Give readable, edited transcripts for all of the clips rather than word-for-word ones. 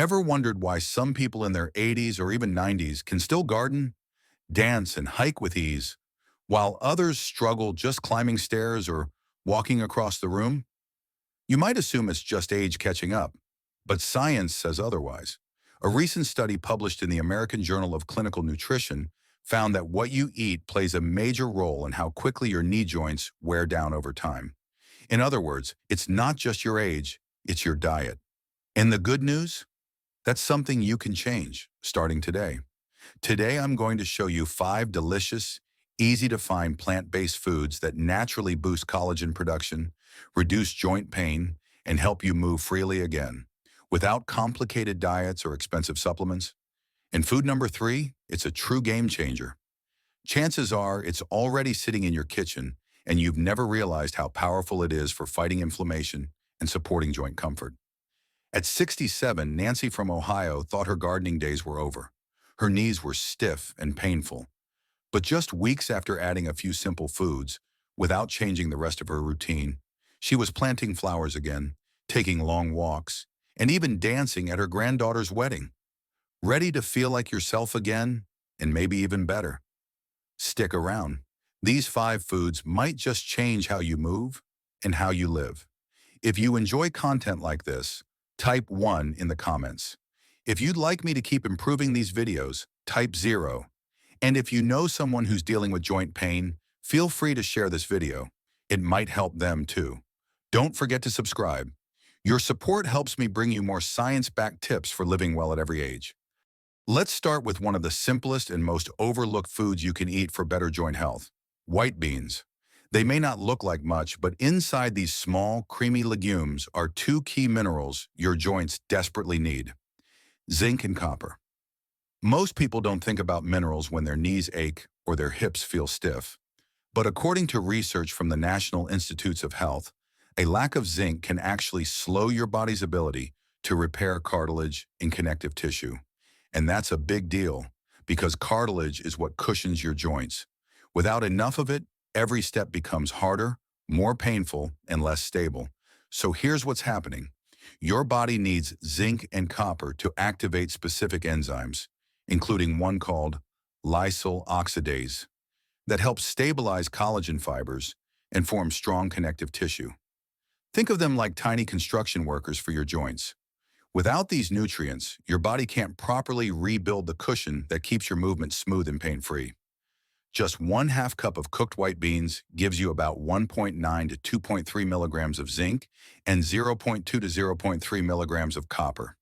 Ever wondered why some people in their 80s or even 90s can still garden, dance, and hike with ease, while others struggle just climbing stairs or walking across the room? You might assume it's just age catching up, but science says otherwise. A recent study published in the American Journal of Clinical Nutrition found that what you eat plays a major role in how quickly your knee joints wear down over time. In other words, it's not just your age, it's your diet. And the good news? That's something you can change starting today. Today, I'm going to show you 5 delicious, easy-to-find plant-based foods that naturally boost collagen production, reduce joint pain, and help you move freely again, without complicated diets or expensive supplements. And food number 3, it's a true game changer. Chances are it's already sitting in your kitchen, and you've never realized how powerful it is for fighting inflammation and supporting joint comfort. At 67, Nancy from Ohio thought her gardening days were over. Her knees were stiff and painful. But just weeks after adding a few simple foods, without changing the rest of her routine, she was planting flowers again, taking long walks, and even dancing at her granddaughter's wedding. Ready to feel like yourself again, and maybe even better. Stick around. These 5 foods might just change how you move and how you live. If you enjoy content like this, type 1 in the comments. If you'd like me to keep improving these videos, type 0. And if you know someone who's dealing with joint pain, feel free to share this video. It might help them too. Don't forget to subscribe. Your support helps me bring you more science-backed tips for living well at every age. Let's start with one of the simplest and most overlooked foods you can eat for better joint health: white beans. They may not look like much, but inside these small, creamy legumes are 2 key minerals your joints desperately need: zinc and copper. Most people don't think about minerals when their knees ache or their hips feel stiff. But according to research from the National Institutes of Health, a lack of zinc can actually slow your body's ability to repair cartilage and connective tissue. And that's a big deal, because cartilage is what cushions your joints. Without enough of it, every step becomes harder, more painful, and less stable. So here's what's happening. Your body needs zinc and copper to activate specific enzymes, including one called lysyl oxidase, that helps stabilize collagen fibers and form strong connective tissue. Think of them like tiny construction workers for your joints. Without these nutrients, your body can't properly rebuild the cushion that keeps your movement smooth and pain-free. Just 1/2 cup of cooked white beans gives you about 1.9 to 2.3 milligrams of zinc and 0.2 to 0.3 milligrams of copper.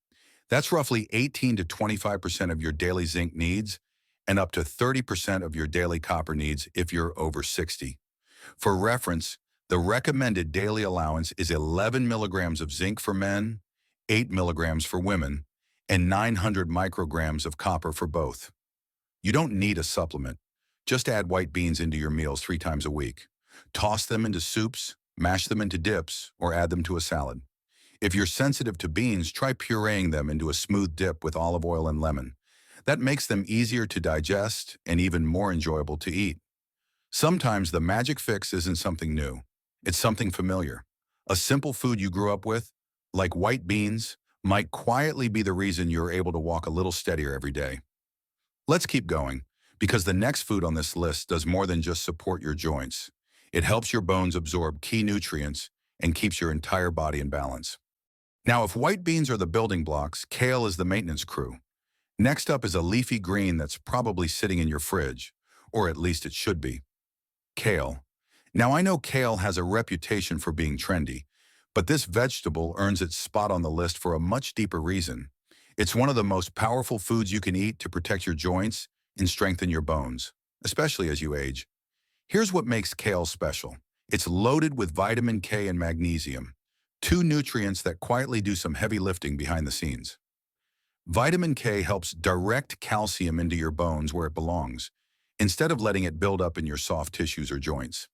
That's roughly 18 to 25% of your daily zinc needs and up to 30% of your daily copper needs if you're over 60. For reference, the recommended daily allowance is 11 milligrams of zinc for men, 8 milligrams for women, and 900 micrograms of copper for both. You don't need a supplement. Just add white beans into your meals 3 times a week. Toss them into soups, mash them into dips, or add them to a salad. If you're sensitive to beans, try pureeing them into a smooth dip with olive oil and lemon. That makes them easier to digest and even more enjoyable to eat. Sometimes the magic fix isn't something new. It's something familiar. A simple food you grew up with, like white beans, might quietly be the reason you're able to walk a little steadier every day. Let's keep going, because the next food on this list does more than just support your joints. It helps your bones absorb key nutrients and keeps your entire body in balance. Now, if white beans are the building blocks, kale is the maintenance crew. Next up is a leafy green that's probably sitting in your fridge, or at least it should be: kale. Now, I know kale has a reputation for being trendy, but this vegetable earns its spot on the list for a much deeper reason. It's one of the most powerful foods you can eat to protect your joints and strengthen your bones, especially as you age. Here's what makes kale special. It's loaded with vitamin K and magnesium, 2 nutrients that quietly do some heavy lifting behind the scenes. Vitamin K helps direct calcium into your bones where it belongs, instead of letting it build up in your soft tissues or joints.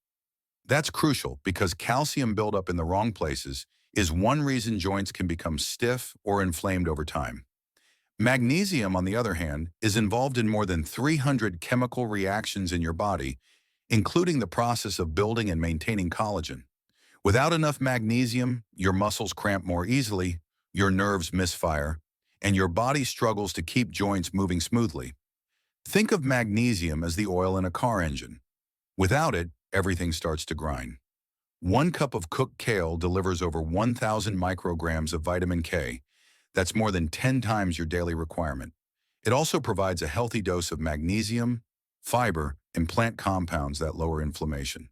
That's crucial because calcium buildup in the wrong places is one reason joints can become stiff or inflamed over time. Magnesium, on the other hand, is involved in more than 300 chemical reactions in your body, including the process of building and maintaining collagen. Without enough magnesium, your muscles cramp more easily, your nerves misfire, and your body struggles to keep joints moving smoothly. Think of magnesium as the oil in a car engine. Without it, everything starts to grind. 1 cup of cooked kale delivers over 1,000 micrograms of vitamin K. That's more than 10 times your daily requirement. It also provides a healthy dose of magnesium, fiber, and plant compounds that lower inflammation.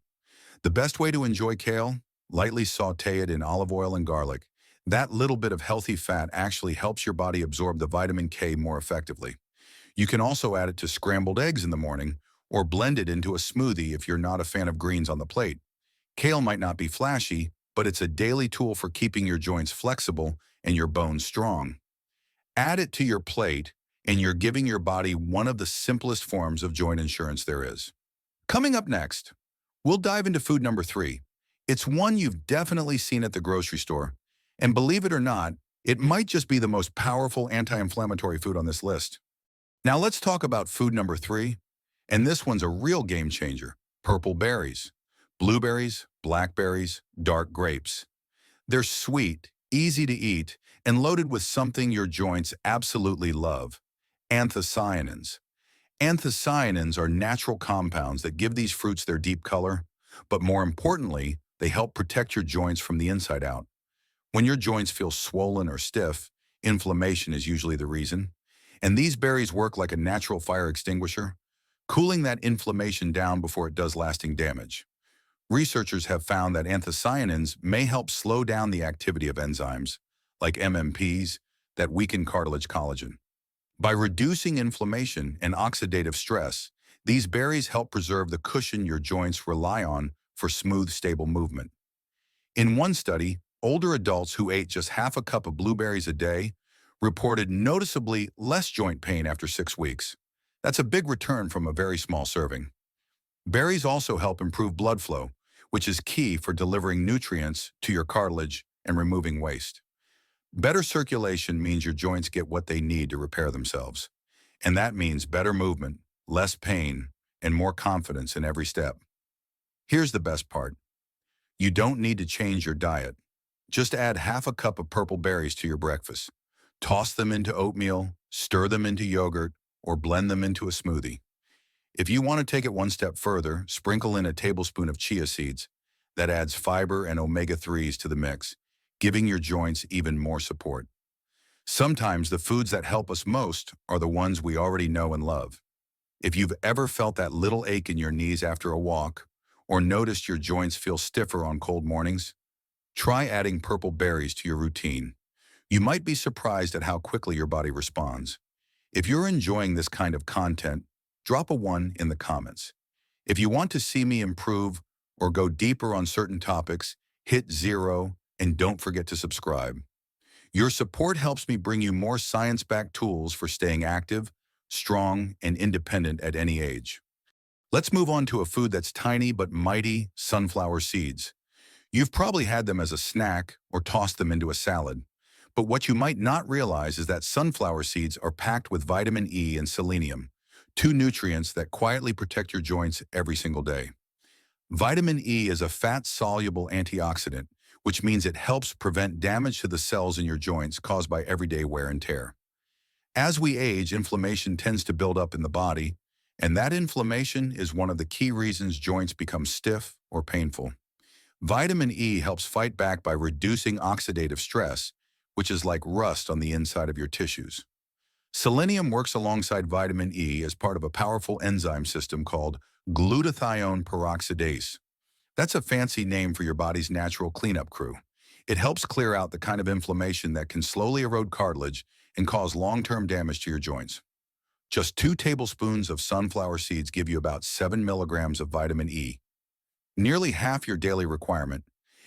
The best way to enjoy kale? Lightly saute it in olive oil and garlic. That little bit of healthy fat actually helps your body absorb the vitamin K more effectively. You can also add it to scrambled eggs in the morning or blend it into a smoothie if you're not a fan of greens on the plate. Kale might not be flashy, but it's a daily tool for keeping your joints flexible and your bones strong. Add it to your plate, and you're giving your body one of the simplest forms of joint insurance there is. Coming up next, we'll dive into food number 3. It's one you've definitely seen at the grocery store, and believe it or not, it might just be the most powerful anti-inflammatory food on this list. Now let's talk about food number 3, and this one's a real game changer: purple berries. Blueberries, blackberries, dark grapes. They're sweet, easy to eat, and loaded with something your joints absolutely love: anthocyanins. Anthocyanins are natural compounds that give these fruits their deep color, but more importantly, they help protect your joints from the inside out. When your joints feel swollen or stiff, inflammation is usually the reason, and these berries work like a natural fire extinguisher, cooling that inflammation down before it does lasting damage. Researchers have found that anthocyanins may help slow down the activity of enzymes, like MMPs, that weaken cartilage collagen. By reducing inflammation and oxidative stress, these berries help preserve the cushion your joints rely on for smooth, stable movement. In one study, older adults who ate just half a cup of blueberries a day reported noticeably less joint pain after 6 weeks. That's a big return from a very small serving. Berries also help improve blood flow, which is key for delivering nutrients to your cartilage and removing waste. Better circulation means your joints get what they need to repair themselves. And that means better movement, less pain, and more confidence in every step. Here's the best part: you don't need to change your diet. Just add half a cup of purple berries to your breakfast. Toss them into oatmeal, stir them into yogurt, or blend them into a smoothie. If you want to take it one step further, sprinkle in a tablespoon of chia seeds. That adds fiber and omega-3s to the mix, giving your joints even more support. Sometimes the foods that help us most are the ones we already know and love. If you've ever felt that little ache in your knees after a walk, or noticed your joints feel stiffer on cold mornings, try adding purple berries to your routine. You might be surprised at how quickly your body responds. If you're enjoying this kind of content, drop a 1 in the comments. If you want to see me improve or go deeper on certain topics, hit 0 and don't forget to subscribe. Your support helps me bring you more science-backed tools for staying active, strong, and independent at any age. Let's move on to a food that's tiny but mighty: sunflower seeds. You've probably had them as a snack or tossed them into a salad. But what you might not realize is that sunflower seeds are packed with vitamin E and selenium, 2 nutrients that quietly protect your joints every single day. Vitamin E is a fat-soluble antioxidant, which means it helps prevent damage to the cells in your joints caused by everyday wear and tear. As we age, inflammation tends to build up in the body, and that inflammation is one of the key reasons joints become stiff or painful. Vitamin E helps fight back by reducing oxidative stress, which is like rust on the inside of your tissues. Selenium works alongside vitamin E as part of a powerful enzyme system called glutathione peroxidase. That's a fancy name for your body's natural cleanup crew. It helps clear out the kind of inflammation that can slowly erode cartilage and cause long-term damage to your joints. Just 2 tablespoons of sunflower seeds give you about 7 milligrams of vitamin E, nearly half your daily requirement,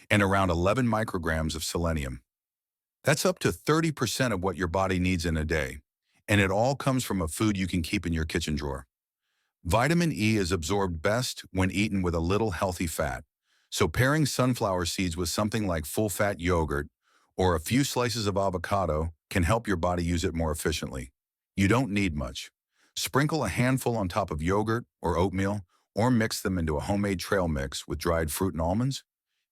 and around 11 micrograms of selenium. That's up to 30% of what your body needs in a day, and it all comes from a food you can keep in your kitchen drawer. Vitamin E is absorbed best when eaten with a little healthy fat, so pairing sunflower seeds with something like full-fat yogurt or a few slices of avocado can help your body use it more efficiently. You don't need much. Sprinkle a handful on top of yogurt or oatmeal, or mix them into a homemade trail mix with dried fruit and almonds.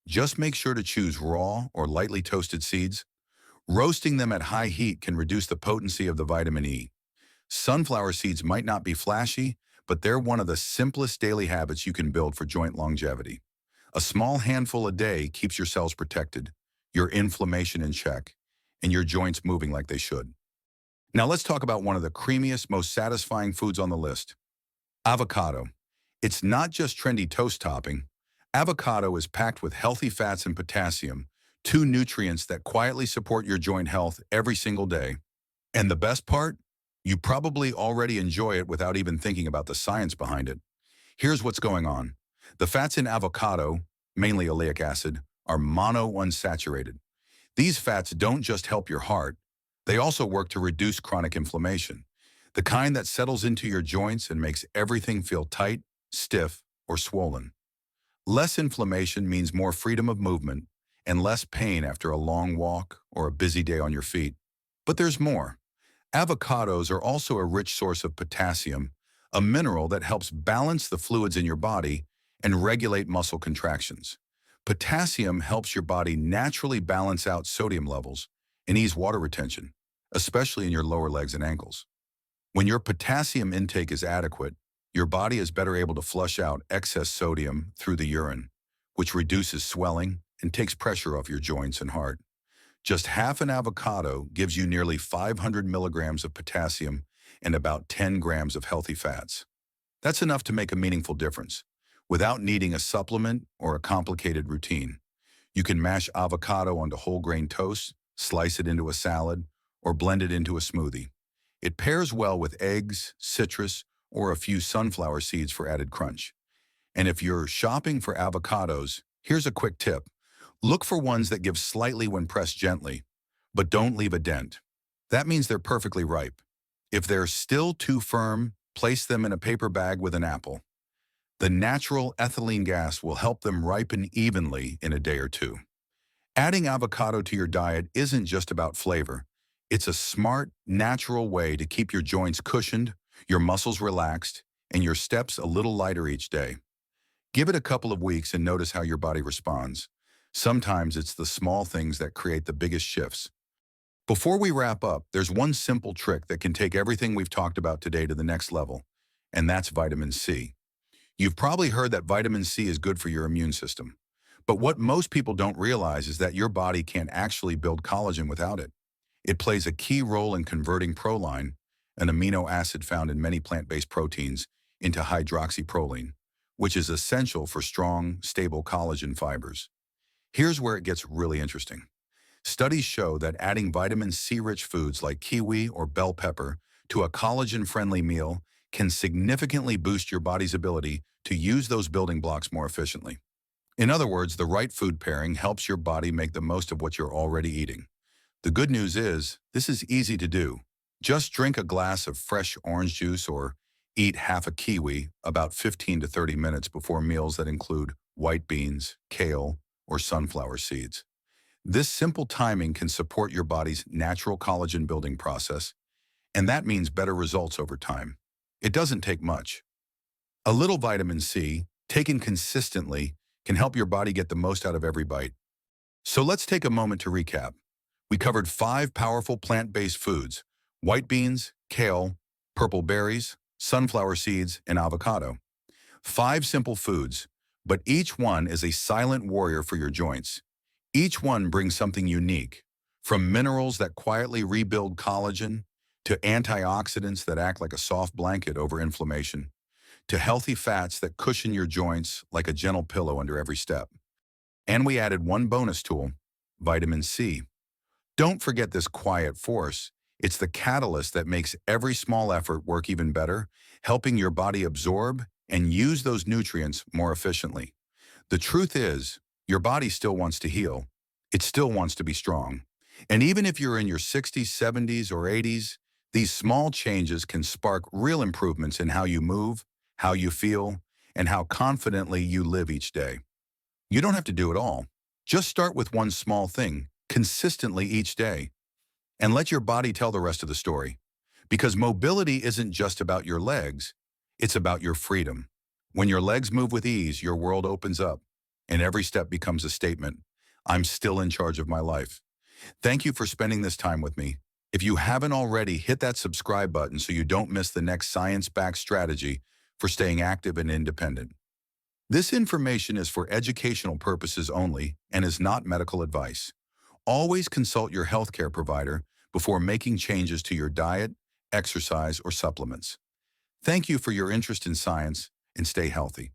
Just make sure to choose raw or lightly toasted seeds. Roasting them at high heat can reduce the potency of the vitamin E. Sunflower seeds might not be flashy, but they're one of the simplest daily habits you can build for joint longevity. A small handful a day keeps your cells protected, your inflammation in check, and your joints moving like they should. Now let's talk about one of the creamiest, most satisfying foods on the list, avocado. It's not just trendy toast topping. Avocado is packed with healthy fats and potassium, two nutrients that quietly support your joint health every single day. And the best part? You probably already enjoy it without even thinking about the science behind it. Here's what's going on. The fats in avocado, mainly oleic acid, are monounsaturated. These fats don't just help your heart, they also work to reduce chronic inflammation, the kind that settles into your joints and makes everything feel tight, stiff, or swollen. Less inflammation means more freedom of movement and less pain after a long walk or a busy day on your feet. But there's more. Avocados are also a rich source of potassium, a mineral that helps balance the fluids in your body and regulate muscle contractions. Potassium helps your body naturally balance out sodium levels and ease water retention, especially in your lower legs and ankles. When your potassium intake is adequate, your body is better able to flush out excess sodium through the urine, which reduces swelling and takes pressure off your joints and heart. Just half an avocado gives you nearly 500 milligrams of potassium and about 10 grams of healthy fats. That's enough to make a meaningful difference, without needing a supplement or a complicated routine. You can mash avocado onto whole grain toast, slice it into a salad, or blend it into a smoothie. It pairs well with eggs, citrus, or a few sunflower seeds for added crunch. And if you're shopping for avocados, here's a quick tip. Look for ones that give slightly when pressed gently, but don't leave a dent. That means they're perfectly ripe. If they're still too firm, place them in a paper bag with an apple. The natural ethylene gas will help them ripen evenly in a day or two. Adding avocado to your diet isn't just about flavor. It's a smart, natural way to keep your joints cushioned, your muscles relaxed, and your steps a little lighter each day. Give it a couple of weeks and notice how your body responds. Sometimes it's the small things that create the biggest shifts. Before we wrap up, there's one simple trick that can take everything we've talked about today to the next level, and that's vitamin C. You've probably heard that vitamin C is good for your immune system. But what most people don't realize is that your body can't actually build collagen without it. It plays a key role in converting proline, an amino acid found in many plant-based proteins, into hydroxyproline, which is essential for strong, stable collagen fibers. Here's where it gets really interesting. Studies show that adding vitamin C-rich foods like kiwi or bell pepper to a collagen-friendly meal can significantly boost your body's ability to use those building blocks more efficiently. In other words, the right food pairing helps your body make the most of what you're already eating. The good news is, this is easy to do. Just drink a glass of fresh orange juice or eat half a kiwi about 15 to 30 minutes before meals that include white beans, kale, or sunflower seeds. This simple timing can support your body's natural collagen building process, and that means better results over time. It doesn't take much. A little vitamin C, taken consistently, can help your body get the most out of every bite. So let's take a moment to recap. We covered 5 powerful plant-based foods: white beans, kale, purple berries, sunflower seeds, and avocado. 5 simple foods, but each one is a silent warrior for your joints. Each one brings something unique, from minerals that quietly rebuild collagen, to antioxidants that act like a soft blanket over inflammation, to healthy fats that cushion your joints like a gentle pillow under every step. And we added one bonus tool, vitamin C. Don't forget this quiet force. It's the catalyst that makes every small effort work even better, helping your body absorb and use those nutrients more efficiently. The truth is, your body still wants to heal. It still wants to be strong. And even if you're in your 60s, 70s, or 80s, these small changes can spark real improvements in how you move, how you feel, and how confidently you live each day. You don't have to do it all. Just start with one small thing, consistently each day, and let your body tell the rest of the story. Because mobility isn't just about your legs, it's about your freedom. When your legs move with ease, your world opens up, and every step becomes a statement. I'm still in charge of my life. Thank you for spending this time with me. If you haven't already, hit that subscribe button so you don't miss the next science-backed strategy for staying active and independent. This information is for educational purposes only and is not medical advice. Always consult your healthcare provider before making changes to your diet, exercise, or supplements. Thank you for your interest in science, and stay healthy.